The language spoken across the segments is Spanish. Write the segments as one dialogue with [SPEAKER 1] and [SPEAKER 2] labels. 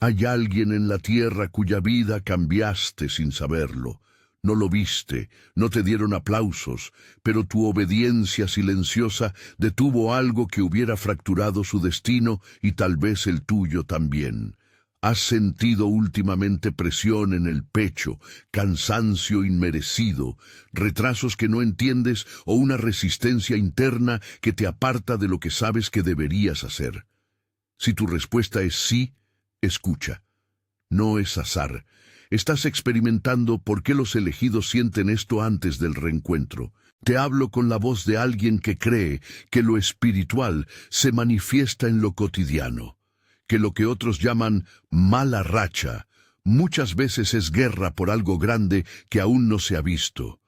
[SPEAKER 1] Hay alguien en la tierra cuya vida cambiaste sin saberlo. No lo viste, no te dieron aplausos, pero tu obediencia silenciosa detuvo algo que hubiera fracturado su destino y tal vez el tuyo también. Has sentido últimamente presión en el pecho, cansancio inmerecido, retrasos que no entiendes o una resistencia interna que te aparta de lo que sabes que deberías hacer. Si tu respuesta es sí, escucha. No es azar. Estás experimentando por qué los elegidos sienten esto antes del reencuentro. Te hablo con la voz de alguien que cree que lo espiritual se manifiesta en lo cotidiano, que lo que otros llaman mala racha muchas veces es guerra por algo grande que aún no se ha visto.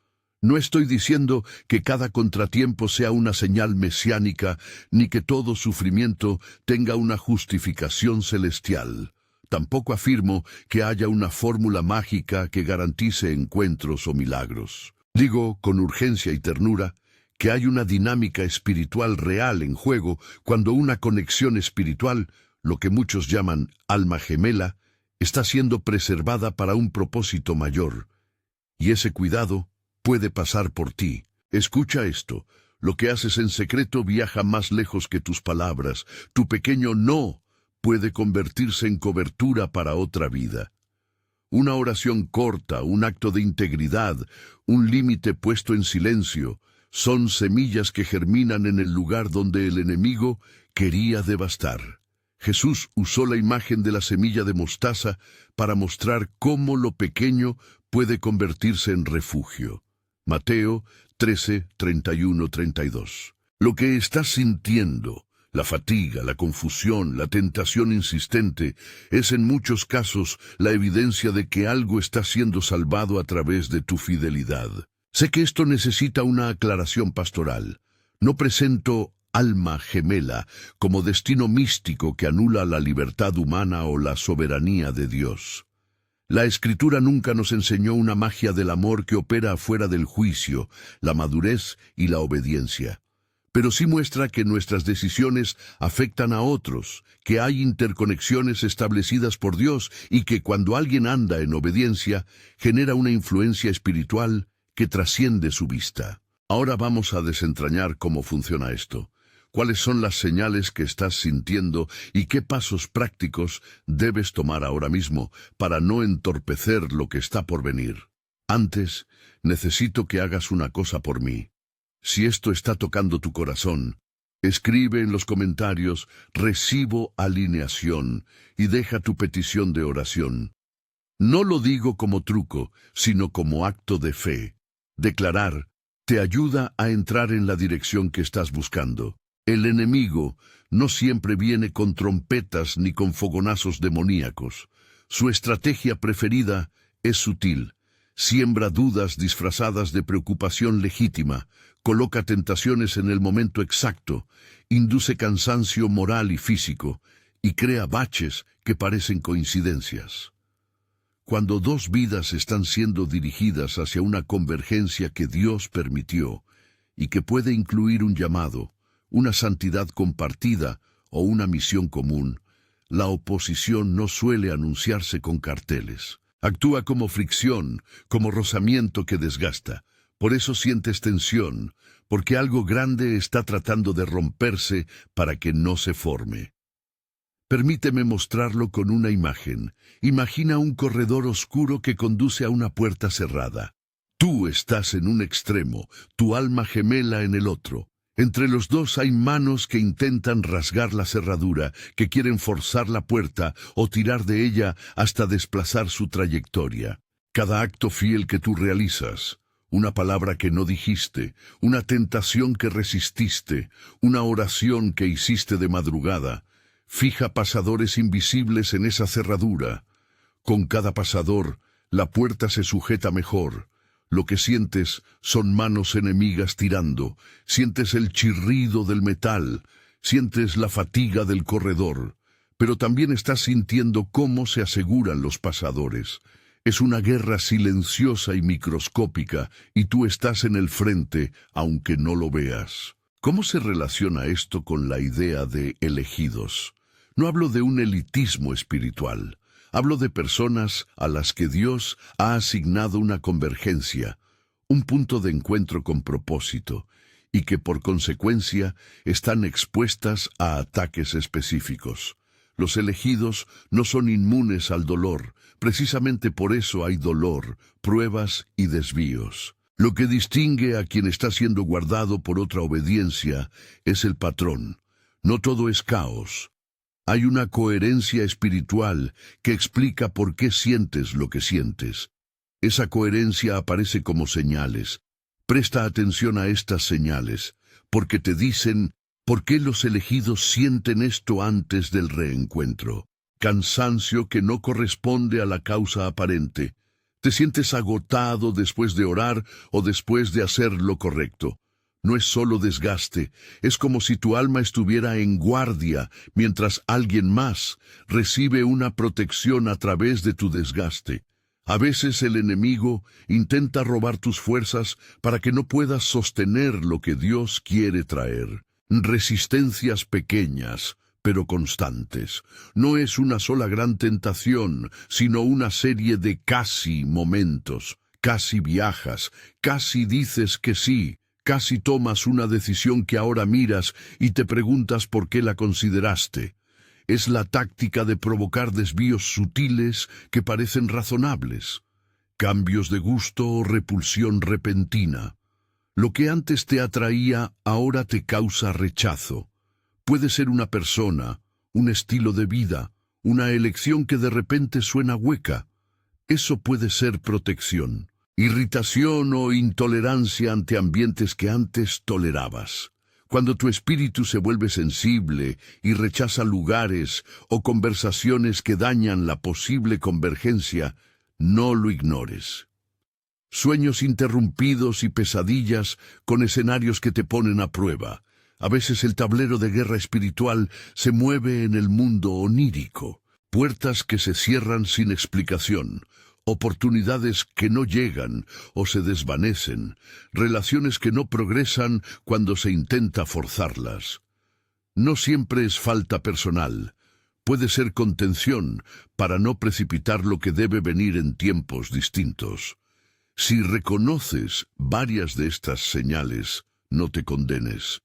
[SPEAKER 1] No estoy diciendo que cada contratiempo sea una señal mesiánica, ni que todo sufrimiento tenga una justificación celestial. Tampoco afirmo que haya una fórmula mágica que garantice encuentros o milagros. Digo, con urgencia y ternura, que hay una dinámica espiritual real en juego cuando una conexión espiritual, lo que muchos llaman alma gemela, está siendo preservada para un propósito mayor. Y ese cuidado puede pasar por ti. Escucha esto. Lo que haces en secreto viaja más lejos que tus palabras. Tu pequeño no puede convertirse en cobertura para otra vida. Una oración corta, un acto de integridad, un límite puesto en silencio, son semillas que germinan en el lugar donde el enemigo quería devastar. Jesús usó la imagen de la semilla de mostaza para mostrar cómo lo pequeño puede convertirse en refugio. Mateo 13, 31-32. Lo que estás sintiendo, la fatiga, la confusión, la tentación insistente, es en muchos casos la evidencia de que algo está siendo salvado a través de tu fidelidad. Sé que esto necesita una aclaración pastoral. No presento alma gemela como destino místico que anula la libertad humana o la soberanía de Dios. La Escritura nunca nos enseñó una magia del amor que opera afuera del juicio, la madurez y la obediencia. Pero sí muestra que nuestras decisiones afectan a otros, que hay interconexiones establecidas por Dios y que cuando alguien anda en obediencia, genera una influencia espiritual que trasciende su vista. Ahora vamos a desentrañar cómo funciona esto. ¿Cuáles son las señales que estás sintiendo y qué pasos prácticos debes tomar ahora mismo para no entorpecer lo que está por venir? Antes, necesito que hagas una cosa por mí. Si esto está tocando tu corazón, escribe en los comentarios «Recibo alineación» y deja tu petición de oración. No lo digo como truco, sino como acto de fe. Declarar te ayuda a entrar en la dirección que estás buscando. El enemigo no siempre viene con trompetas ni con fogonazos demoníacos. Su estrategia preferida es sutil. Siembra dudas disfrazadas de preocupación legítima, coloca tentaciones en el momento exacto, induce cansancio moral y físico, y crea baches que parecen coincidencias. Cuando dos vidas están siendo dirigidas hacia una convergencia que Dios permitió, y que puede incluir un llamado, una santidad compartida o una misión común, la oposición no suele anunciarse con carteles. Actúa como fricción, como rozamiento que desgasta. Por eso sientes tensión, porque algo grande está tratando de romperse para que no se forme. Permíteme mostrarlo con una imagen. Imagina un corredor oscuro que conduce a una puerta cerrada. Tú estás en un extremo, tu alma gemela en el otro. Entre los dos hay manos que intentan rasgar la cerradura, que quieren forzar la puerta o tirar de ella hasta desplazar su trayectoria. Cada acto fiel que tú realizas, una palabra que no dijiste, una tentación que resististe, una oración que hiciste de madrugada, fija pasadores invisibles en esa cerradura. Con cada pasador, la puerta se sujeta mejor. Lo que sientes son manos enemigas tirando, sientes el chirrido del metal, sientes la fatiga del corredor, pero también estás sintiendo cómo se aseguran los pasadores. Es una guerra silenciosa y microscópica, y tú estás en el frente, aunque no lo veas. ¿Cómo se relaciona esto con la idea de elegidos? No hablo de un elitismo espiritual, Hablo de personas a las que Dios ha asignado una convergencia, un punto de encuentro con propósito, y que por consecuencia están expuestas a ataques específicos. Los elegidos no son inmunes al dolor, precisamente por eso hay dolor, pruebas y desvíos. Lo que distingue a quien está siendo guardado por otra obediencia es el patrón. No todo es caos. Hay una coherencia espiritual que explica por qué sientes lo que sientes. Esa coherencia aparece como señales. Presta atención a estas señales, porque te dicen por qué los elegidos sienten esto antes del reencuentro. Cansancio que no corresponde a la causa aparente. Te sientes agotado después de orar o después de hacer lo correcto. No es solo desgaste, es como si tu alma estuviera en guardia mientras alguien más recibe una protección a través de tu desgaste. A veces el enemigo intenta robar tus fuerzas para que no puedas sostener lo que Dios quiere traer. Resistencias pequeñas, pero constantes. No es una sola gran tentación, sino una serie de casi momentos. Casi viajas, casi dices que sí, casi tomas una decisión que ahora miras y te preguntas por qué la consideraste. Es la táctica de provocar desvíos sutiles que parecen razonables. Cambios de gusto o repulsión repentina. Lo que antes te atraía ahora te causa rechazo. Puede ser una persona, un estilo de vida, una elección que de repente suena hueca. Eso puede ser protección, irritación o intolerancia ante ambientes que antes tolerabas. Cuando tu espíritu se vuelve sensible y rechaza lugares o conversaciones que dañan la posible convergencia, no lo ignores. Sueños interrumpidos y pesadillas con escenarios que te ponen a prueba. A veces el tablero de guerra espiritual se mueve en el mundo onírico. Puertas que se cierran sin explicación. Oportunidades que no llegan o se desvanecen, relaciones que no progresan cuando se intenta forzarlas. No siempre es falta personal, puede ser contención para no precipitar lo que debe venir en tiempos distintos. Si reconoces varias de estas señales, no te condenes.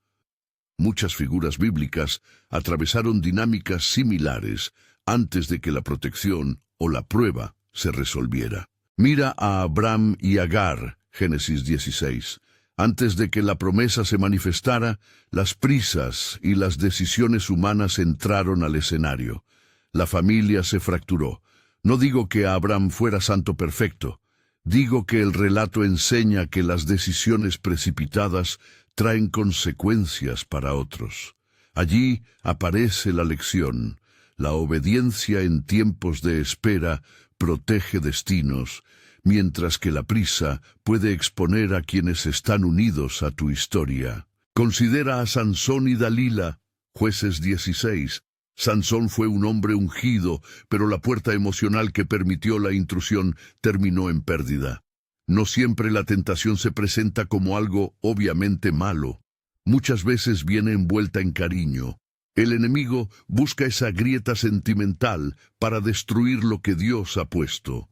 [SPEAKER 1] Muchas figuras bíblicas atravesaron dinámicas similares antes de que la protección o la prueba se resolviera. Mira a Abraham y Agar, Génesis 16. Antes de que la promesa se manifestara, las prisas y las decisiones humanas entraron al escenario. La familia se fracturó. No digo que Abraham fuera santo perfecto. Digo que el relato enseña que las decisiones precipitadas traen consecuencias para otros. Allí aparece la lección. La obediencia en tiempos de espera protege destinos, mientras que la prisa puede exponer a quienes están unidos a tu historia. Considera a Sansón y Dalila, Jueces 16. Sansón fue un hombre ungido, pero la puerta emocional que permitió la intrusión terminó en pérdida. No siempre la tentación se presenta como algo obviamente malo. Muchas veces viene envuelta en cariño. El enemigo busca esa grieta sentimental para destruir lo que Dios ha puesto.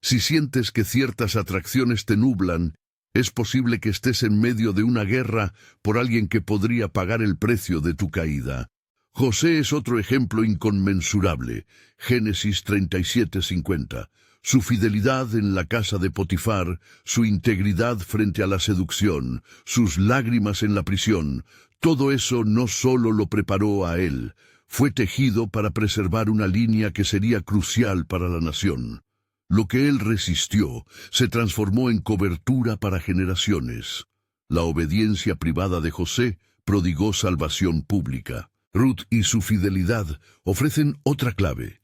[SPEAKER 1] Si sientes que ciertas atracciones te nublan, es posible que estés en medio de una guerra por alguien que podría pagar el precio de tu caída. José es otro ejemplo inconmensurable. Génesis 37:50. Su fidelidad en la casa de Potifar, su integridad frente a la seducción, sus lágrimas en la prisión, todo eso no solo lo preparó a él, fue tejido para preservar una línea que sería crucial para la nación. Lo que él resistió se transformó en cobertura para generaciones. La obediencia privada de José prodigó salvación pública. Ruth y su fidelidad ofrecen otra clave.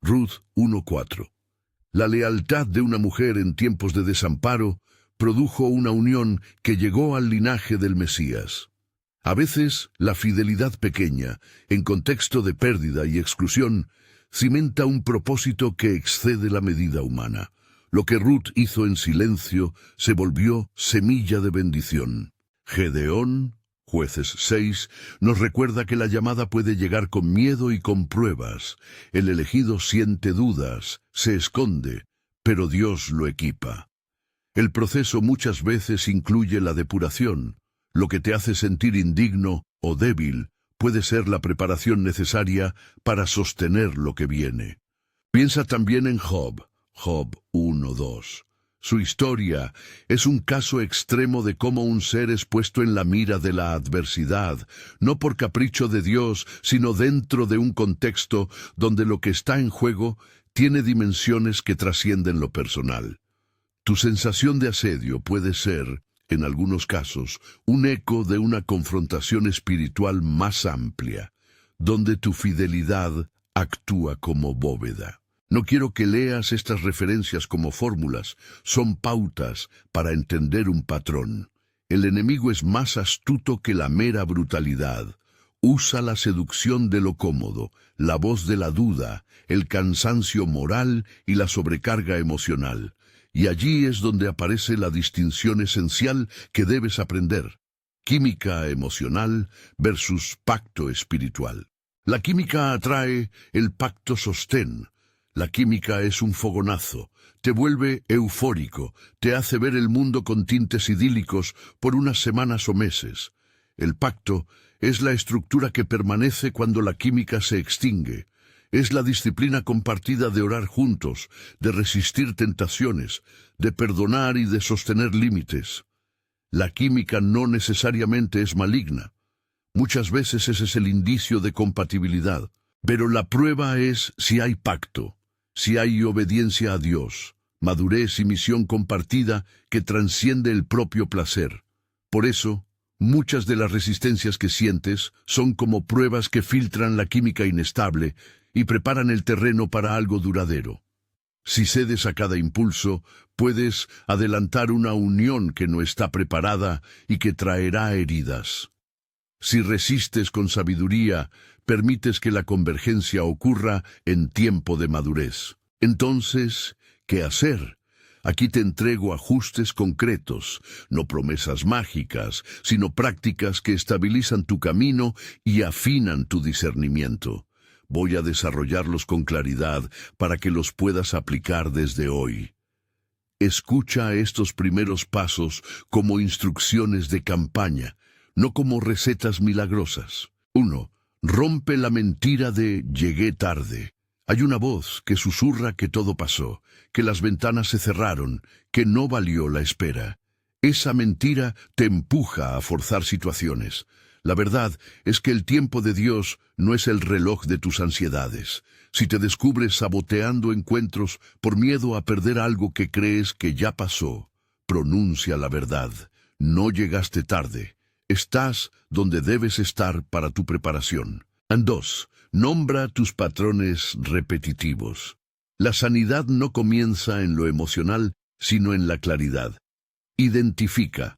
[SPEAKER 1] Ruth 1:4. La lealtad de una mujer en tiempos de desamparo produjo una unión que llegó al linaje del Mesías. A veces, la fidelidad pequeña, en contexto de pérdida y exclusión, cimenta un propósito que excede la medida humana. Lo que Ruth hizo en silencio se volvió semilla de bendición. Gedeón, Jueces 6 nos recuerda que la llamada puede llegar con miedo y con pruebas. El elegido siente dudas, se esconde, pero Dios lo equipa. El proceso muchas veces incluye la depuración. Lo que te hace sentir indigno o débil puede ser la preparación necesaria para sostener lo que viene. Piensa también en Job, Job 1:2. Su historia es un caso extremo de cómo un ser es puesto en la mira de la adversidad, no por capricho de Dios, sino dentro de un contexto donde lo que está en juego tiene dimensiones que trascienden lo personal. Tu sensación de asedio puede ser, en algunos casos, un eco de una confrontación espiritual más amplia, donde tu fidelidad actúa como bóveda. No quiero que leas estas referencias como fórmulas, son pautas para entender un patrón. El enemigo es más astuto que la mera brutalidad. Usa la seducción de lo cómodo, la voz de la duda, el cansancio moral y la sobrecarga emocional. Y allí es donde aparece la distinción esencial que debes aprender. Química emocional versus pacto espiritual. La química atrae, el pacto sostén. La química es un fogonazo, te vuelve eufórico, te hace ver el mundo con tintes idílicos por unas semanas o meses. El pacto es la estructura que permanece cuando la química se extingue. Es la disciplina compartida de orar juntos, de resistir tentaciones, de perdonar y de sostener límites. La química no necesariamente es maligna. Muchas veces ese es el indicio de compatibilidad. Pero la prueba es si hay pacto, si hay obediencia a Dios, madurez y misión compartida que transciende el propio placer. Por eso, muchas de las resistencias que sientes son como pruebas que filtran la química inestable y preparan el terreno para algo duradero. Si cedes a cada impulso, puedes adelantar una unión que no está preparada y que traerá heridas. Si resistes con sabiduría, permites que la convergencia ocurra en tiempo de madurez. Entonces, ¿qué hacer? Aquí te entrego ajustes concretos, no promesas mágicas, sino prácticas que estabilizan tu camino y afinan tu discernimiento. Voy a desarrollarlos con claridad para que los puedas aplicar desde hoy. Escucha estos primeros pasos como instrucciones de campaña, no como recetas milagrosas. 1. Rompe la mentira de llegué tarde. Hay una voz que susurra que todo pasó, que las ventanas se cerraron, que no valió la espera. Esa mentira te empuja a forzar situaciones. La verdad es que el tiempo de Dios no es el reloj de tus ansiedades. Si te descubres saboteando encuentros por miedo a perder algo que crees que ya pasó, pronuncia la verdad. No llegaste tarde. Estás donde debes estar para tu preparación. 2. Nombra tus patrones repetitivos. La sanidad no comienza en lo emocional, sino en la claridad. Identifica.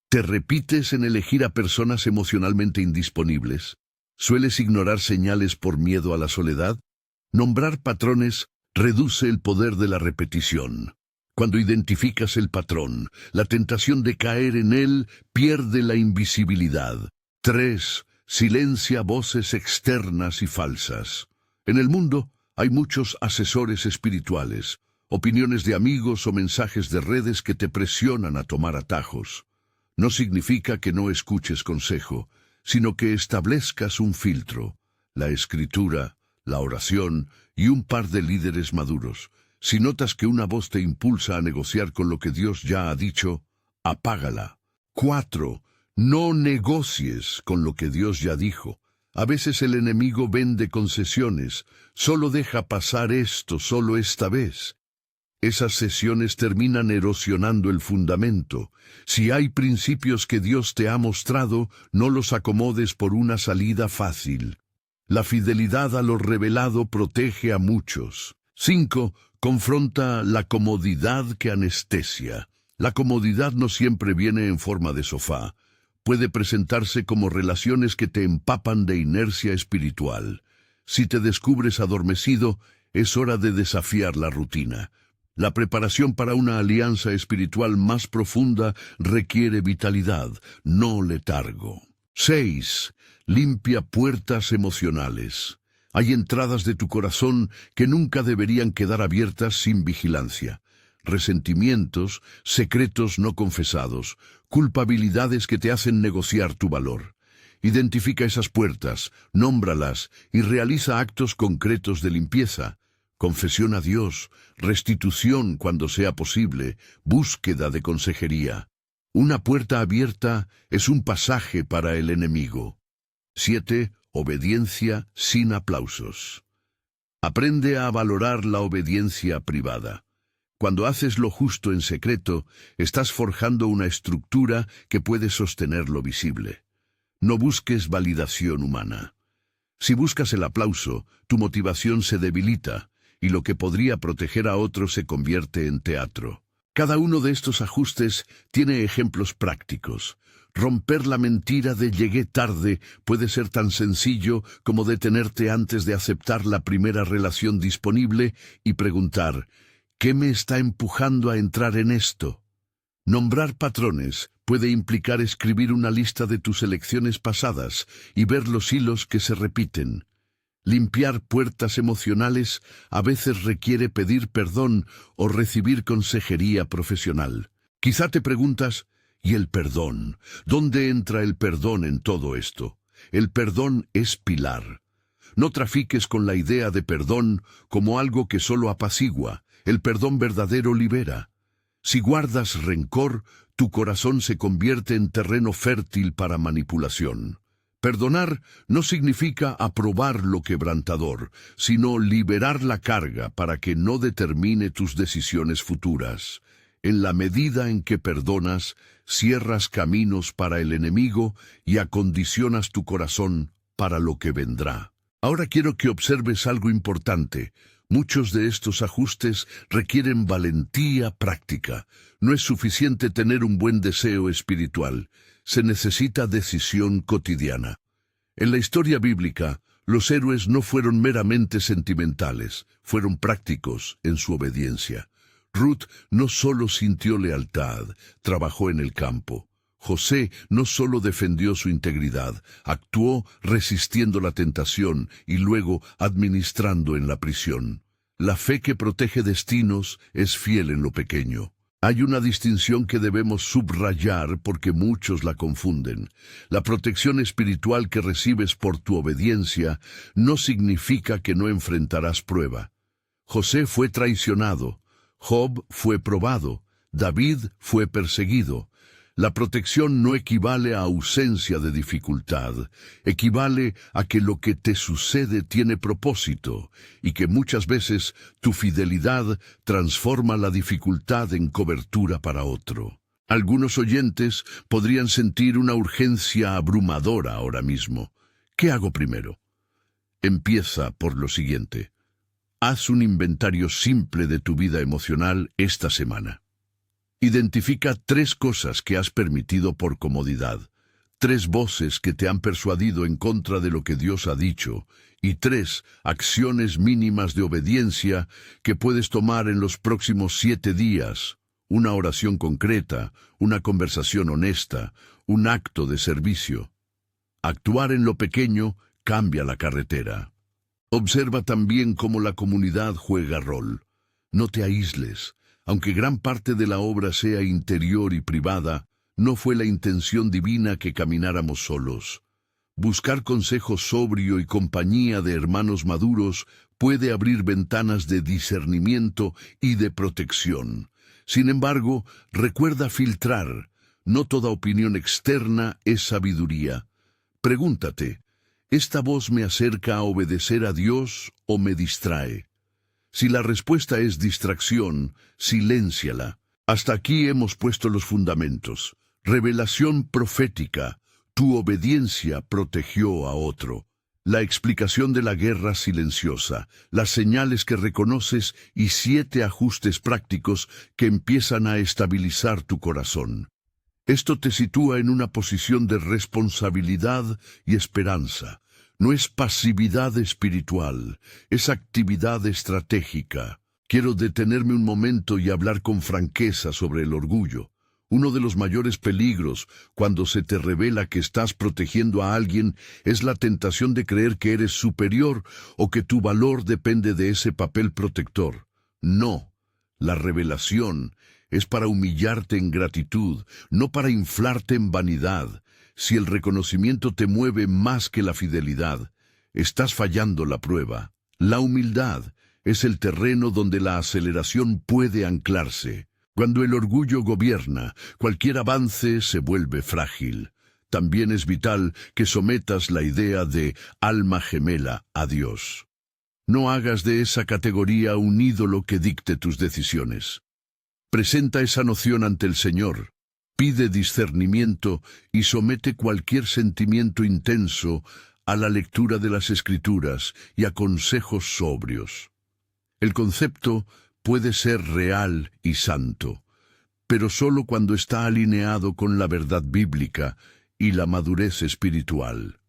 [SPEAKER 1] ¿Te repites en elegir a personas emocionalmente indisponibles? ¿Sueles ignorar señales por miedo a la soledad? Nombrar patrones reduce el poder de la repetición. Cuando identificas el patrón, la tentación de caer en él pierde la invisibilidad. 3. Silencia voces externas y falsas. En el mundo hay muchos asesores espirituales, opiniones de amigos o mensajes de redes que te presionan a tomar atajos. No significa que no escuches consejo, sino que establezcas un filtro, la escritura, la oración y un par de líderes maduros. Si notas que una voz te impulsa a negociar con lo que Dios ya ha dicho, apágala. 4. No negocies con lo que Dios ya dijo. A veces el enemigo vende concesiones. Solo deja pasar esto, solo esta vez. Esas sesiones terminan erosionando el fundamento. Si hay principios que Dios te ha mostrado, no los acomodes por una salida fácil. La fidelidad a lo revelado protege a muchos. 5. Confronta la comodidad que anestesia. La comodidad no siempre viene en forma de sofá. Puede presentarse como relaciones que te empapan de inercia espiritual. Si te descubres adormecido, es hora de desafiar la rutina. La preparación para una alianza espiritual más profunda requiere vitalidad, no letargo. 6. Limpia puertas emocionales. Hay entradas de tu corazón que nunca deberían quedar abiertas sin vigilancia. Resentimientos, secretos no confesados, culpabilidades que te hacen negociar tu valor. Identifica esas puertas, nómbralas y realiza actos concretos de limpieza. Confesión a Dios, restitución cuando sea posible, búsqueda de consejería. Una puerta abierta es un pasaje para el enemigo. 7. Obediencia sin aplausos. Aprende a valorar la obediencia privada. Cuando haces lo justo en secreto, estás forjando una estructura que puede sostener lo visible. No busques validación humana. Si buscas el aplauso, tu motivación se debilita, y lo que podría proteger a otros se convierte en teatro. Cada uno de estos ajustes tiene ejemplos prácticos. Romper la mentira de llegué tarde puede ser tan sencillo como detenerte antes de aceptar la primera relación disponible y preguntar, ¿qué me está empujando a entrar en esto? Nombrar patrones puede implicar escribir una lista de tus elecciones pasadas y ver los hilos que se repiten. Limpiar puertas emocionales a veces requiere pedir perdón o recibir consejería profesional. Quizá te preguntas, ¿y el perdón? ¿Dónde entra el perdón en todo esto? El perdón es pilar. No trafiques con la idea de perdón como algo que solo apacigua. El perdón verdadero libera. Si guardas rencor, tu corazón se convierte en terreno fértil para manipulación. Perdonar no significa aprobar lo quebrantador, sino liberar la carga para que no determine tus decisiones futuras. En la medida en que perdonas, cierras caminos para el enemigo y acondicionas tu corazón para lo que vendrá. Ahora quiero que observes algo importante. Muchos de estos ajustes requieren valentía práctica. No es suficiente tener un buen deseo espiritual. Se necesita decisión cotidiana. En la historia bíblica, los héroes no fueron meramente sentimentales, fueron prácticos en su obediencia. Ruth no solo sintió lealtad, trabajó en el campo. José no solo defendió su integridad, actuó resistiendo la tentación y luego administrando en la prisión. La fe que protege destinos es fiel en lo pequeño. Hay una distinción que debemos subrayar porque muchos la confunden. La protección espiritual que recibes por tu obediencia no significa que no enfrentarás prueba. José fue traicionado, Job fue probado, David fue perseguido. La protección no equivale a ausencia de dificultad, equivale a que lo que te sucede tiene propósito y que muchas veces tu fidelidad transforma la dificultad en cobertura para otro. Algunos oyentes podrían sentir una urgencia abrumadora ahora mismo. ¿Qué hago primero? Empieza por lo siguiente. Haz un inventario simple de tu vida emocional esta semana. Identifica 3 cosas que has permitido por comodidad, 3 voces que te han persuadido en contra de lo que Dios ha dicho, y 3 acciones mínimas de obediencia que puedes tomar en los próximos 7 días. Una oración concreta, una conversación honesta, un acto de servicio. Actuar en lo pequeño cambia la carretera. Observa también cómo la comunidad juega rol. No te aísles. Aunque gran parte de la obra sea interior y privada, no fue la intención divina que camináramos solos. Buscar consejo sobrio y compañía de hermanos maduros puede abrir ventanas de discernimiento y de protección. Sin embargo, recuerda filtrar. No toda opinión externa es sabiduría. Pregúntate, ¿esta voz me acerca a obedecer a Dios o me distrae? Si la respuesta es distracción, silénciala. Hasta aquí hemos puesto los fundamentos. Revelación profética. Tu obediencia protegió a otro. La explicación de la guerra silenciosa, las señales que reconoces y 7 ajustes prácticos que empiezan a estabilizar tu corazón. Esto te sitúa en una posición de responsabilidad y esperanza. No es pasividad espiritual, es actividad estratégica. Quiero detenerme un momento y hablar con franqueza sobre el orgullo. Uno de los mayores peligros cuando se te revela que estás protegiendo a alguien es la tentación de creer que eres superior o que tu valor depende de ese papel protector. No, la revelación es para humillarte en gratitud, no para inflarte en vanidad. Si el reconocimiento te mueve más que la fidelidad, estás fallando la prueba. La humildad es el terreno donde la aceleración puede anclarse. Cuando el orgullo gobierna, cualquier avance se vuelve frágil. También es vital que sometas la idea de alma gemela a Dios. No hagas de esa categoría un ídolo que dicte tus decisiones. Presenta esa noción ante el Señor, pide discernimiento y somete cualquier sentimiento intenso a la lectura de las Escrituras y a consejos sobrios. El concepto puede ser real y santo, pero solo cuando está alineado con la verdad bíblica y la madurez espiritual.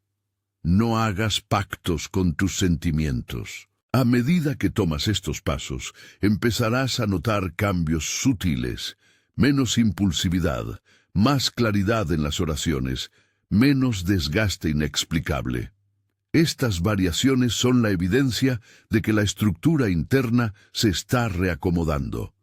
[SPEAKER 1] No hagas pactos con tus sentimientos. A medida que tomas estos pasos, empezarás a notar cambios sutiles, menos impulsividad, más claridad en las oraciones, menos desgaste inexplicable. Estas variaciones son la evidencia de que la estructura interna se está reacomodando.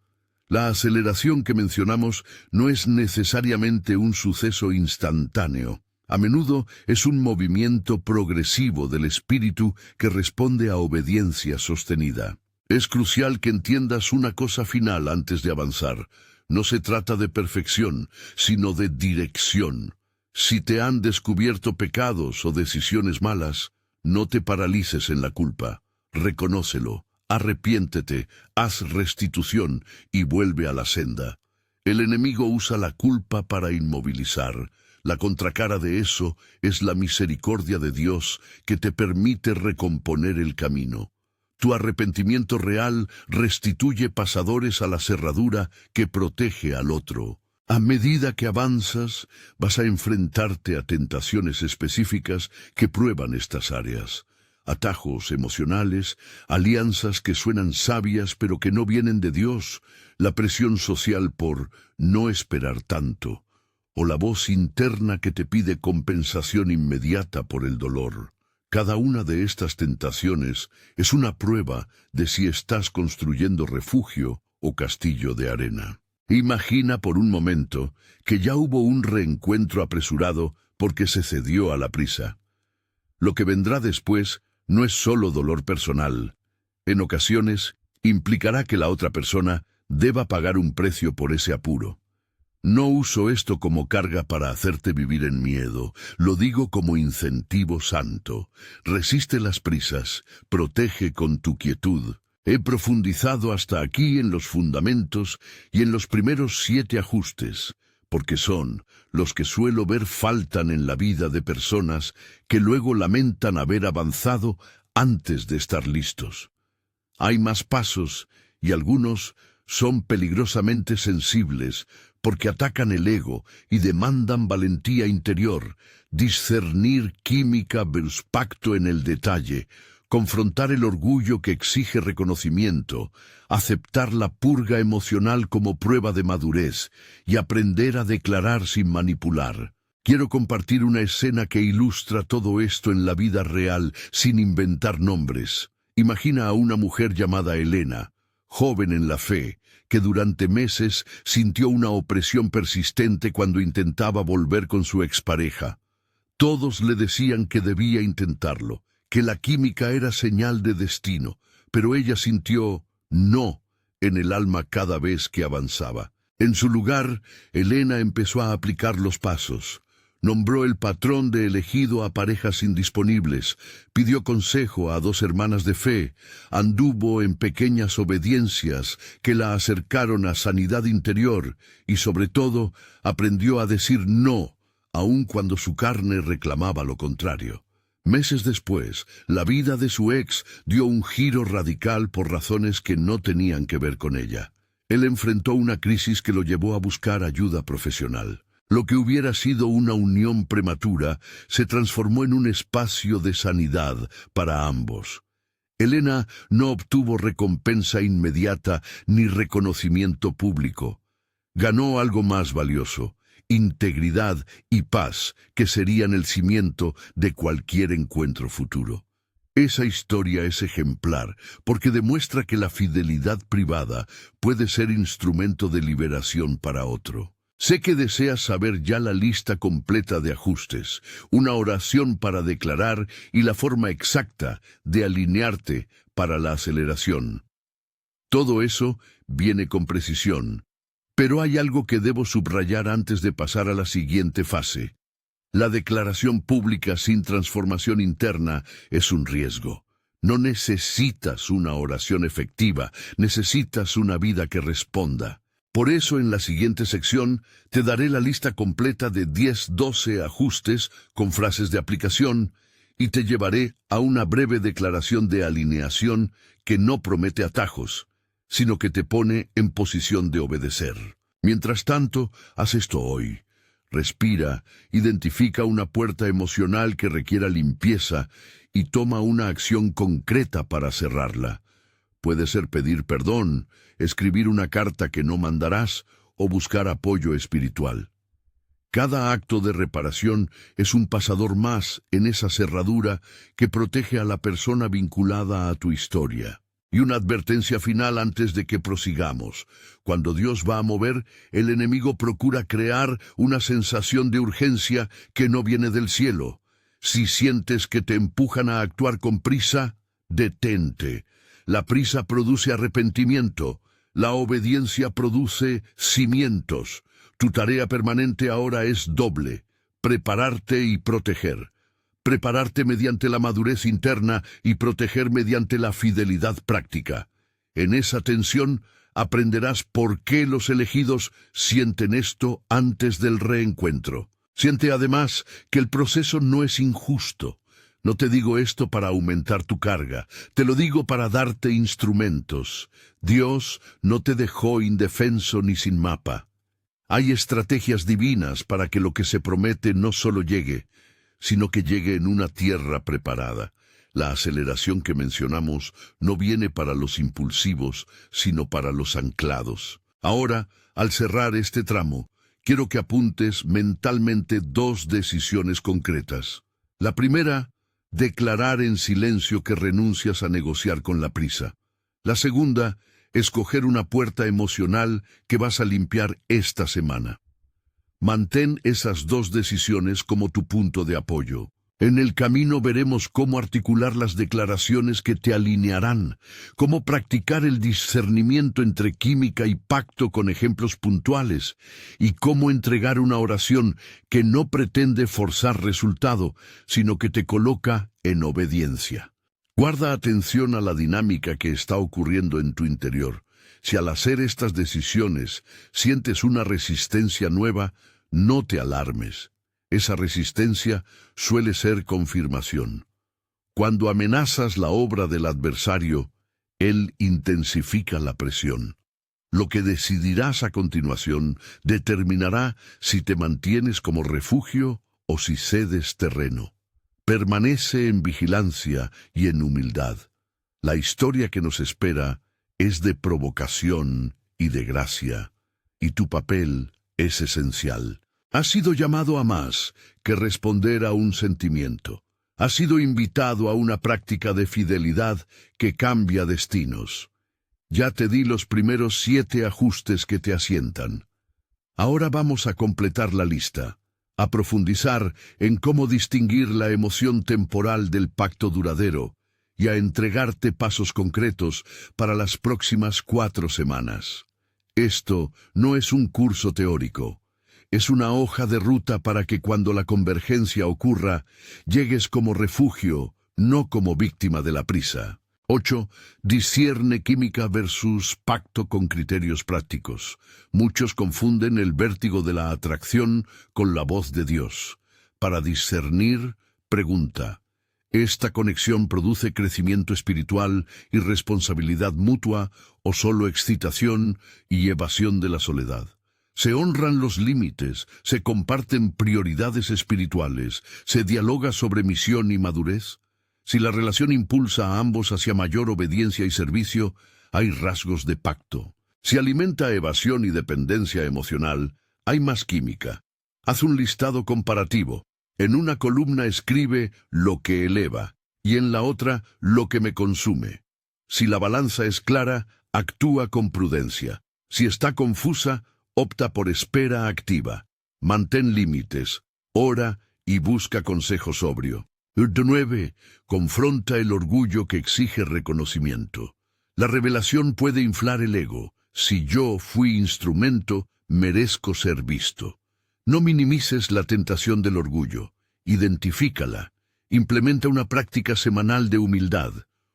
[SPEAKER 1] La aceleración que mencionamos no es necesariamente un suceso instantáneo. A menudo es un movimiento progresivo del espíritu que responde a obediencia sostenida. Es crucial que entiendas una cosa final antes de avanzar. No se trata de perfección, sino de dirección. Si te han descubierto pecados o decisiones malas, no te paralices en la culpa. Reconócelo, arrepiéntete, haz restitución y vuelve a la senda. El enemigo usa la culpa para inmovilizar. La contracara de eso es la misericordia de Dios que te permite recomponer el camino. Tu arrepentimiento real restituye pasadores a la cerradura que protege al otro. A medida que avanzas, vas a enfrentarte a tentaciones específicas que prueban estas áreas. Atajos emocionales, alianzas que suenan sabias pero que no vienen de Dios, la presión social por no esperar tanto, o la voz interna que te pide compensación inmediata por el dolor. Cada una de estas tentaciones es una prueba de si estás construyendo refugio o castillo de arena. Imagina por un momento que ya hubo un reencuentro apresurado porque se cedió a la prisa. Lo que vendrá después no es solo dolor personal. En ocasiones, implicará que la otra persona deba pagar un precio por ese apuro. No uso esto como carga para hacerte vivir en miedo, lo digo como incentivo santo. Resiste las prisas, protege con tu quietud. He profundizado hasta aquí en los fundamentos y en los primeros 7 ajustes, porque son los que suelo ver faltan en la vida de personas que luego lamentan haber avanzado antes de estar listos. Hay más pasos y algunos son peligrosamente sensibles porque atacan el ego y demandan valentía interior, discernir química versus pacto en el detalle, confrontar el orgullo que exige reconocimiento, aceptar la purga emocional como prueba de madurez y aprender a declarar sin manipular. Quiero compartir una escena que ilustra todo esto en la vida real sin inventar nombres. Imagina a una mujer llamada Elena, joven en la fe, que durante meses sintió una opresión persistente cuando intentaba volver con su expareja. Todos le decían que debía intentarlo, que la química era señal de destino, pero ella sintió no en el alma cada vez que avanzaba. En su lugar, Elena empezó a aplicar los pasos. Nombró el patrón de elegido a parejas indisponibles, pidió consejo a 2 hermanas de fe, anduvo en pequeñas obediencias que la acercaron a sanidad interior y, sobre todo, aprendió a decir no, aun cuando su carne reclamaba lo contrario. Meses después, la vida de su ex dio un giro radical por razones que no tenían que ver con ella. Él enfrentó una crisis que lo llevó a buscar ayuda profesional. Lo que hubiera sido una unión prematura se transformó en un espacio de sanidad para ambos. Elena no obtuvo recompensa inmediata ni reconocimiento público. Ganó algo más valioso: integridad y paz, que serían el cimiento de cualquier encuentro futuro. Esa historia es ejemplar porque demuestra que la fidelidad privada puede ser instrumento de liberación para otro. Sé que deseas saber ya la lista completa de ajustes, una oración para declarar y la forma exacta de alinearte para la aceleración. Todo eso viene con precisión, pero hay algo que debo subrayar antes de pasar a la siguiente fase. La declaración pública sin transformación interna es un riesgo. No necesitas una oración efectiva, necesitas una vida que responda. Por eso en la siguiente sección te daré la lista completa de 10-12 ajustes con frases de aplicación y te llevaré a una breve declaración de alineación que no promete atajos, sino que te pone en posición de obedecer. Mientras tanto, haz esto hoy. Respira, identifica una puerta emocional que requiera limpieza y toma una acción concreta para cerrarla. Puede ser pedir perdón, escribir una carta que no mandarás o buscar apoyo espiritual. Cada acto de reparación es un pasador más en esa cerradura que protege a la persona vinculada a tu historia. Y una advertencia final antes de que prosigamos. Cuando Dios va a mover, el enemigo procura crear una sensación de urgencia que no viene del cielo. Si sientes que te empujan a actuar con prisa, detente. La prisa produce arrepentimiento. La obediencia produce cimientos. Tu tarea permanente ahora es doble: prepararte y proteger. Prepararte mediante la madurez interna y proteger mediante la fidelidad práctica. En esa tensión aprenderás por qué los elegidos sienten esto antes del reencuentro. Siente además que el proceso no es injusto. No te digo esto para aumentar tu carga, te lo digo para darte instrumentos. Dios no te dejó indefenso ni sin mapa. Hay estrategias divinas para que lo que se promete no solo llegue, sino que llegue en una tierra preparada. La aceleración que mencionamos no viene para los impulsivos, sino para los anclados. Ahora, al cerrar este tramo, quiero que apuntes mentalmente 2 decisiones concretas. La primera, declarar en silencio que renuncias a negociar con la prisa. La segunda, escoger una puerta emocional que vas a limpiar esta semana. Mantén esas 2 decisiones como tu punto de apoyo. En el camino veremos cómo articular las declaraciones que te alinearán, cómo practicar el discernimiento entre química y pacto con ejemplos puntuales, y cómo entregar una oración que no pretende forzar resultado, sino que te coloca en obediencia. Guarda atención a la dinámica que está ocurriendo en tu interior. Si al hacer estas decisiones sientes una resistencia nueva, no te alarmes. Esa resistencia suele ser confirmación. Cuando amenazas la obra del adversario, él intensifica la presión. Lo que decidirás a continuación determinará si te mantienes como refugio o si cedes terreno. Permanece en vigilancia y en humildad. La historia que nos espera es de provocación y de gracia, y tu papel es esencial. Has sido llamado a más que responder a un sentimiento. Has sido invitado a una práctica de fidelidad que cambia destinos. Ya te di los primeros 7 ajustes que te asientan. Ahora vamos a completar la lista, a profundizar en cómo distinguir la emoción temporal del pacto duradero y a entregarte pasos concretos para las próximas 4 semanas. Esto no es un curso teórico. Es una hoja de ruta para que cuando la convergencia ocurra, llegues como refugio, no como víctima de la prisa. 8. Discierne química versus pacto con criterios prácticos. Muchos confunden el vértigo de la atracción con la voz de Dios. Para discernir, pregunta: ¿esta conexión produce crecimiento espiritual y responsabilidad mutua o solo excitación y evasión de la soledad? Se honran los límites, se comparten prioridades espirituales, se dialoga sobre misión y madurez. Si la relación impulsa a ambos hacia mayor obediencia y servicio, hay rasgos de pacto. Si alimenta evasión y dependencia emocional, hay más química. Haz un listado comparativo. En una columna escribe lo que eleva y en la otra lo que me consume. Si la balanza es clara, actúa con prudencia. Si está confusa, opta por espera activa. Mantén límites, ora y busca consejo sobrio. 9. Confronta el orgullo que exige reconocimiento. La revelación puede inflar el ego. Si yo fui instrumento, merezco ser visto. No minimices la tentación del orgullo. Identifícala. Implementa una práctica semanal de humildad,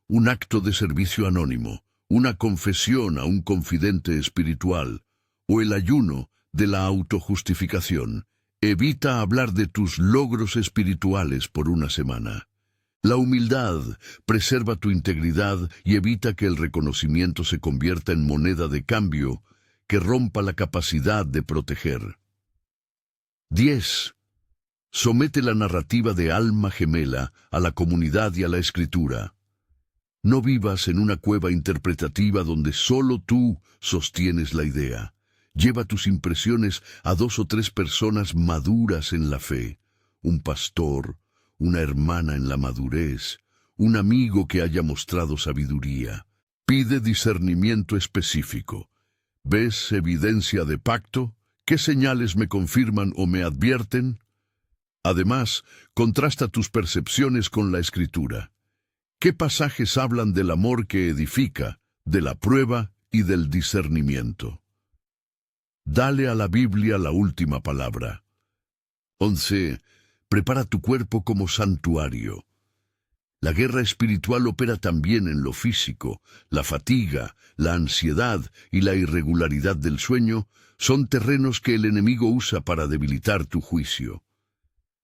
[SPEAKER 1] un acto de servicio anónimo, una confesión a un confidente espiritual, o el ayuno de la autojustificación. Evita hablar de tus logros espirituales por una semana. La humildad preserva tu integridad y evita que el reconocimiento se convierta en moneda de cambio que rompa la capacidad de proteger. 10. Somete la narrativa de alma gemela a la comunidad y a la escritura. No vivas en una cueva interpretativa donde solo tú sostienes la idea. Lleva tus impresiones a 2 o 3 personas maduras en la fe. Un pastor, una hermana en la madurez, un amigo que haya mostrado sabiduría. Pide discernimiento específico. ¿Ves evidencia de pacto? ¿Qué señales me confirman o me advierten? Además, contrasta tus percepciones con la Escritura. ¿Qué pasajes hablan del amor que edifica, de la prueba y del discernimiento? Dale a la Biblia la última palabra. 11. Prepara tu cuerpo como santuario. La guerra espiritual opera también en lo físico. La fatiga, la ansiedad y la irregularidad del sueño son terrenos que el enemigo usa para debilitar tu juicio.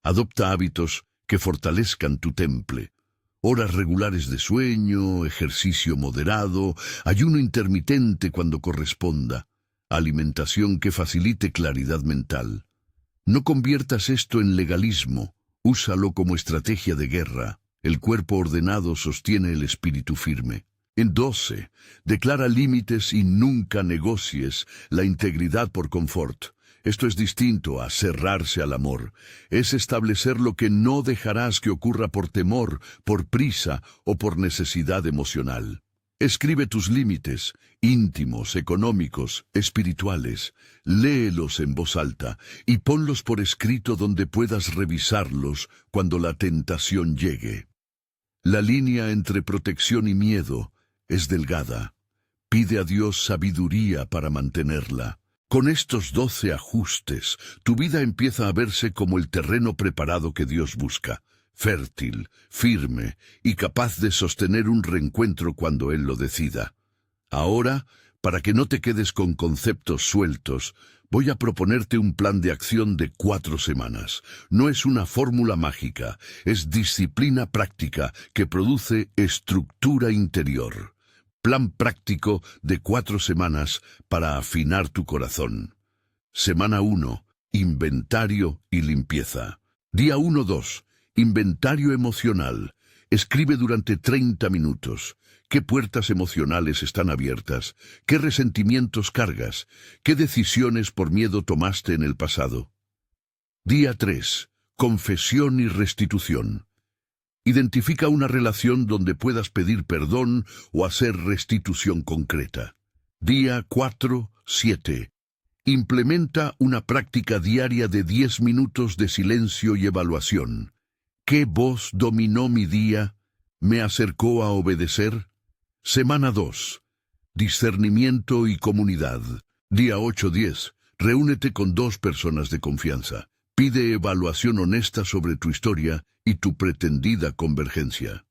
[SPEAKER 1] Adopta hábitos que fortalezcan tu temple. Horas regulares de sueño, ejercicio moderado, ayuno intermitente cuando corresponda, alimentación que facilite claridad mental. No conviertas esto en legalismo, úsalo como estrategia de guerra. El cuerpo ordenado sostiene el espíritu firme. En 12, declara límites y nunca negocies la integridad por confort. Esto es distinto a cerrarse al amor. Es establecer lo que no dejarás que ocurra por temor, por prisa o por necesidad emocional. Escribe tus límites, íntimos, económicos, espirituales. Léelos en voz alta y ponlos por escrito donde puedas revisarlos cuando la tentación llegue. La línea entre protección y miedo es delgada. Pide a Dios sabiduría para mantenerla. Con estos 12 ajustes, tu vida empieza a verse como el terreno preparado que Dios busca, fértil, firme y capaz de sostener un reencuentro cuando Él lo decida. Ahora, para que no te quedes con conceptos sueltos, voy a proponerte un plan de acción de 4 semanas. No es una fórmula mágica, es disciplina práctica que produce estructura interior. Plan práctico de 4 semanas para afinar tu corazón. Semana 1. Inventario y limpieza. Día 1-2. Inventario emocional. Escribe durante 30 minutos. ¿Qué puertas emocionales están abiertas? ¿Qué resentimientos cargas? ¿Qué decisiones por miedo tomaste en el pasado? Día 3. Confesión y restitución. Identifica una relación donde puedas pedir perdón o hacer restitución concreta. Día 4-7. Implementa una práctica diaria de 10 minutos de silencio y evaluación. ¿Qué voz dominó mi día? ¿Me acercó a obedecer? Semana 2. Discernimiento y comunidad. Día 8-10. Reúnete con 2 personas de confianza. Pide evaluación honesta sobre tu historia y tu pretendida convergencia.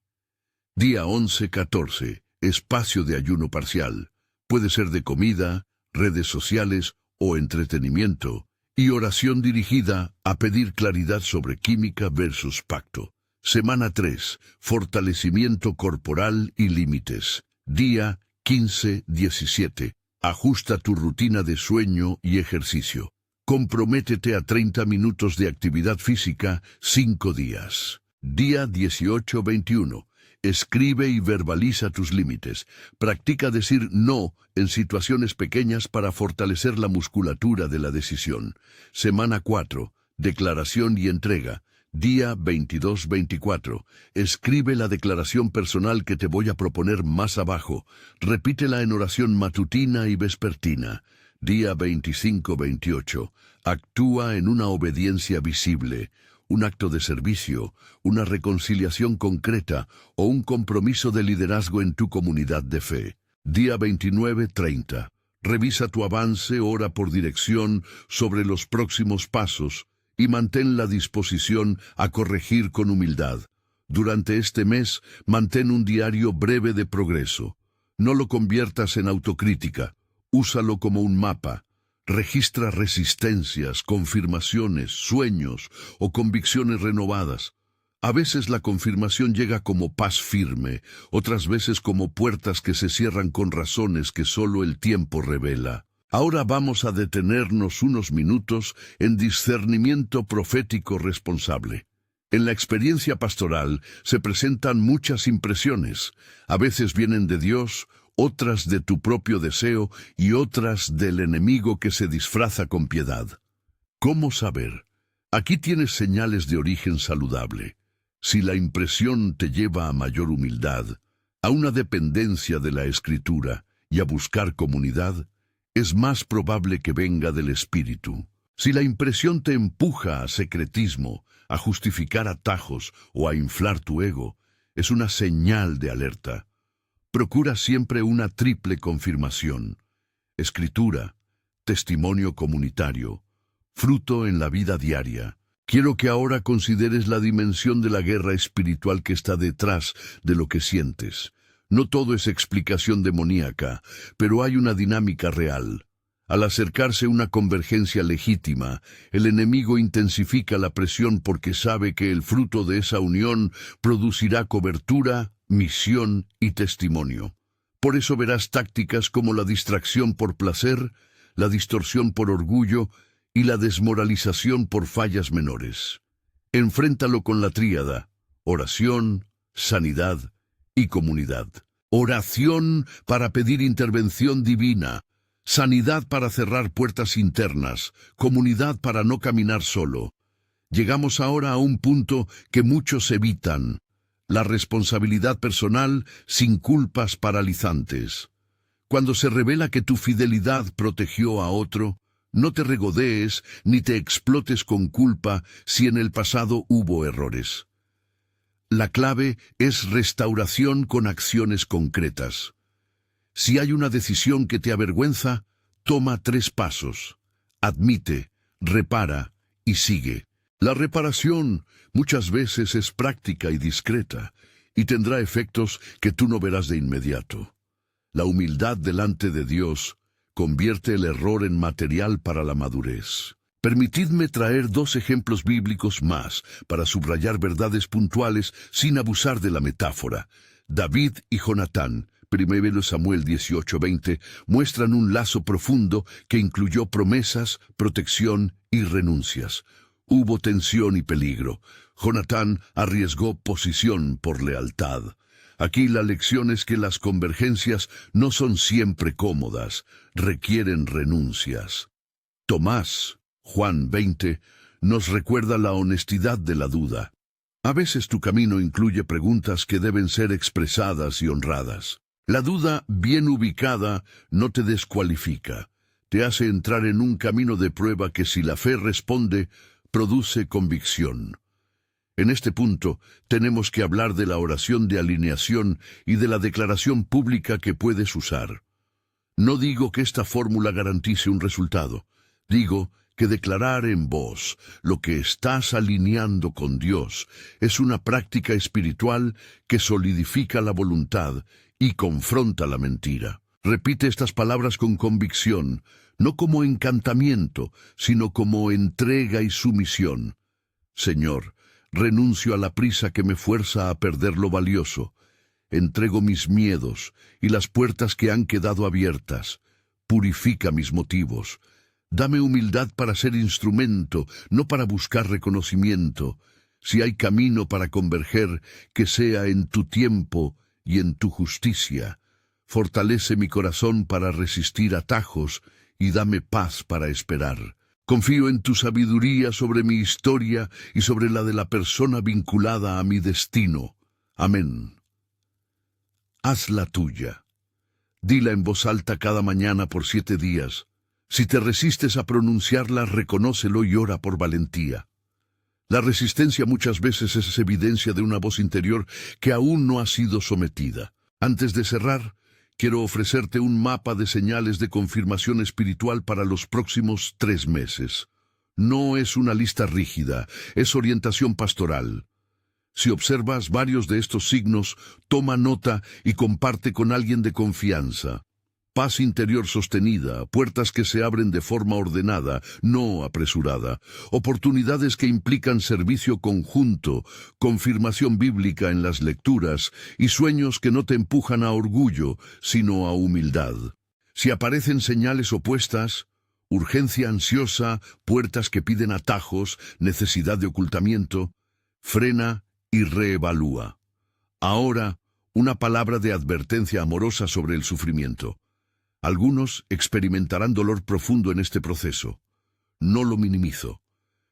[SPEAKER 1] Día 11-14. Espacio de ayuno parcial. Puede ser de comida, redes sociales o entretenimiento. Y oración dirigida a pedir claridad sobre química versus pacto. Semana 3. Fortalecimiento corporal y límites. Día 15-17. Ajusta tu rutina de sueño y ejercicio. Comprométete a 30 minutos de actividad física 5 días. Día 18-21. Escribe y verbaliza tus límites. Practica decir no en situaciones pequeñas para fortalecer la musculatura de la decisión. Semana 4. Declaración y entrega. Día 22-24. Escribe la declaración personal que te voy a proponer más abajo. Repítela en oración matutina y vespertina. Día 25-28. Actúa en una obediencia visible. Un acto de servicio, una reconciliación concreta o un compromiso de liderazgo en tu comunidad de fe. Día 29-30. Revisa tu avance, ora por dirección sobre los próximos pasos y mantén la disposición a corregir con humildad. Durante este mes, mantén un diario breve de progreso. No lo conviertas en autocrítica, úsalo como un mapa. Registra resistencias, confirmaciones, sueños o convicciones renovadas. A veces la confirmación llega como paz firme, otras veces como puertas que se cierran con razones que solo el tiempo revela. Ahora vamos a detenernos unos minutos en discernimiento profético responsable. En la experiencia pastoral se presentan muchas impresiones. A veces vienen de Dios, otras de tu propio deseo y otras del enemigo que se disfraza con piedad. ¿Cómo saber? Aquí tienes señales de origen saludable. Si la impresión te lleva a mayor humildad, a una dependencia de la Escritura y a buscar comunidad, es más probable que venga del Espíritu. Si la impresión te empuja a secretismo, a justificar atajos o a inflar tu ego, es una señal de alerta. Procura siempre una triple confirmación: Escritura, testimonio comunitario, fruto en la vida diaria. Quiero que ahora consideres la dimensión de la guerra espiritual que está detrás de lo que sientes. No todo es explicación demoníaca, pero hay una dinámica real. Al acercarse una convergencia legítima, el enemigo intensifica la presión porque sabe que el fruto de esa unión producirá cobertura, misión y testimonio. Por eso verás tácticas como la distracción por placer, la distorsión por orgullo y la desmoralización por fallas menores. Enfréntalo con la tríada: oración, sanidad y comunidad. Oración para pedir intervención divina, sanidad para cerrar puertas internas, comunidad para no caminar solo. Llegamos ahora a un punto que muchos evitan: la responsabilidad personal sin culpas paralizantes. Cuando se revela que tu fidelidad protegió a otro, no te regodees ni te explotes con culpa si en el pasado hubo errores. La clave es restauración con acciones concretas. Si hay una decisión que te avergüenza, toma 3 pasos. Admite, repara y sigue. La reparación muchas veces es práctica y discreta, y tendrá efectos que tú no verás de inmediato. La humildad delante de Dios convierte el error en material para la madurez. Permitidme traer 2 ejemplos bíblicos más para subrayar verdades puntuales sin abusar de la metáfora. David y Jonatán, 1 Samuel 18:20, muestran un lazo profundo que incluyó promesas, protección y renuncias. Hubo tensión y peligro. Jonatán arriesgó posición por lealtad. Aquí la lección es que las convergencias no son siempre cómodas, requieren renuncias. Tomás, Juan 20, nos recuerda la honestidad de la duda. A veces tu camino incluye preguntas que deben ser expresadas y honradas. La duda bien ubicada no te descualifica. Te hace entrar en un camino de prueba que, si la fe responde, produce convicción. En este punto, tenemos que hablar de la oración de alineación y de la declaración pública que puedes usar. No digo que esta fórmula garantice un resultado. Digo que declarar en voz lo que estás alineando con Dios es una práctica espiritual que solidifica la voluntad y confronta la mentira. Repite estas palabras con convicción, no como encantamiento, sino como entrega y sumisión. Señor, renuncio a la prisa que me fuerza a perder lo valioso. Entrego mis miedos y las puertas que han quedado abiertas. Purifica mis motivos. Dame humildad para ser instrumento, no para buscar reconocimiento. Si hay camino para converger, que sea en tu tiempo y en tu justicia. Fortalece mi corazón para resistir atajos y dame paz para esperar. Confío en tu sabiduría sobre mi historia y sobre la de la persona vinculada a mi destino. Amén. Hazla tuya. Dila en voz alta cada mañana por 7 días. Si te resistes a pronunciarla, reconócelo y ora por valentía. La resistencia muchas veces es evidencia de una voz interior que aún no ha sido sometida. Antes de cerrar, quiero ofrecerte un mapa de señales de confirmación espiritual para los próximos 3 meses. No es una lista rígida, es orientación pastoral. Si observas varios de estos signos, toma nota y comparte con alguien de confianza. Paz interior sostenida, puertas que se abren de forma ordenada, no apresurada, oportunidades que implican servicio conjunto, confirmación bíblica en las lecturas y sueños que no te empujan a orgullo, sino a humildad. Si aparecen señales opuestas, urgencia ansiosa, puertas que piden atajos, necesidad de ocultamiento, frena y reevalúa. Ahora, una palabra de advertencia amorosa sobre el sufrimiento. Algunos experimentarán dolor profundo en este proceso. No lo minimizo.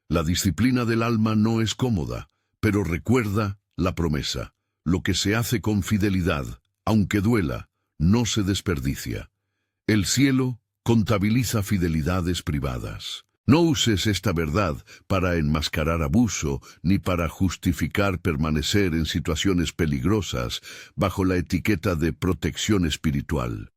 [SPEAKER 1] La disciplina del alma no es cómoda, pero recuerda la promesa. Lo que se hace con fidelidad, aunque duela, no se desperdicia. El cielo contabiliza fidelidades privadas. No uses esta verdad para enmascarar abuso ni para justificar permanecer en situaciones peligrosas bajo la etiqueta de protección espiritual.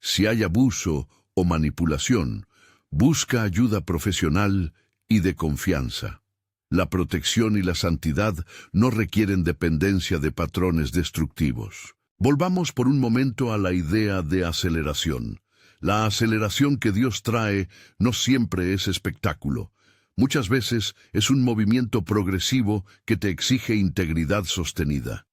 [SPEAKER 1] Si hay abuso o manipulación, busca ayuda profesional y de confianza. La protección y la santidad no requieren dependencia de patrones destructivos. Volvamos por un momento a la idea de aceleración. La aceleración que Dios trae no siempre es espectáculo. Muchas veces es un movimiento progresivo que te exige integridad sostenida.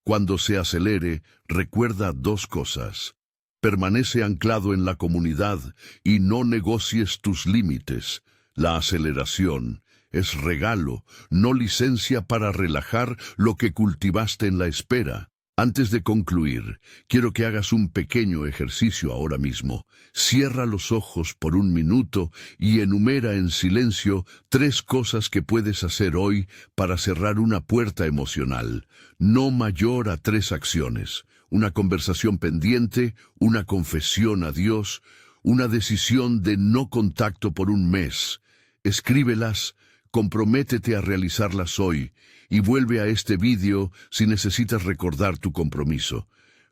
[SPEAKER 1] Cuando se acelere, recuerda 2 cosas. Permanece anclado en la comunidad y no negocies tus límites. La aceleración es regalo, no licencia para relajar lo que cultivaste en la espera. Antes de concluir, quiero que hagas un pequeño ejercicio ahora mismo. Cierra los ojos por 1 minuto y enumera en silencio 3 cosas que puedes hacer hoy para cerrar una puerta emocional, no mayor a 3 acciones. Una conversación pendiente, una confesión a Dios, una decisión de no contacto por 1 mes. Escríbelas, comprométete a realizarlas hoy y vuelve a este vídeo si necesitas recordar tu compromiso.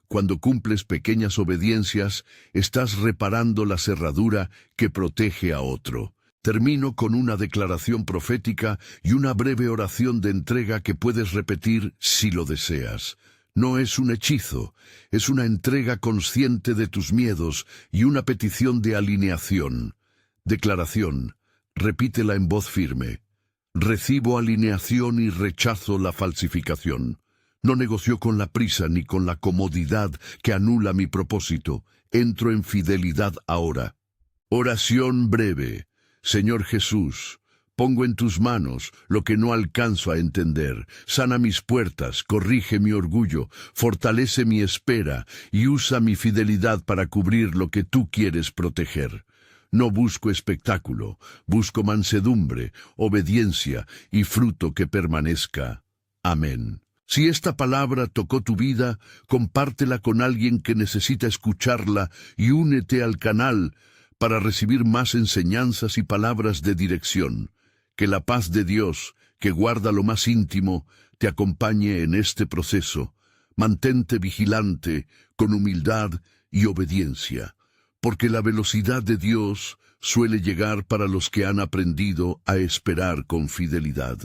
[SPEAKER 1] Cuando cumples pequeñas obediencias, estás reparando la cerradura que protege a otro. Termino con una declaración profética y una breve oración de entrega que puedes repetir si lo deseas. No es un hechizo, es una entrega consciente de tus miedos y una petición de alineación. Declaración, repítela en voz firme. Recibo alineación y rechazo la falsificación. No negocio con la prisa ni con la comodidad que anula mi propósito. Entro en fidelidad ahora. Oración breve. Señor Jesús, pongo en tus manos lo que no alcanzo a entender. Sana mis puertas, corrige mi orgullo, fortalece mi espera y usa mi fidelidad para cubrir lo que tú quieres proteger. No busco espectáculo, busco mansedumbre, obediencia y fruto que permanezca. Amén. Si esta palabra tocó tu vida, compártela con alguien que necesita escucharla y únete al canal para recibir más enseñanzas y palabras de dirección. Que la paz de Dios, que guarda lo más íntimo, te acompañe en este proceso. Mantente vigilante, con humildad y obediencia, porque la velocidad de Dios suele llegar para los que han aprendido a esperar con fidelidad.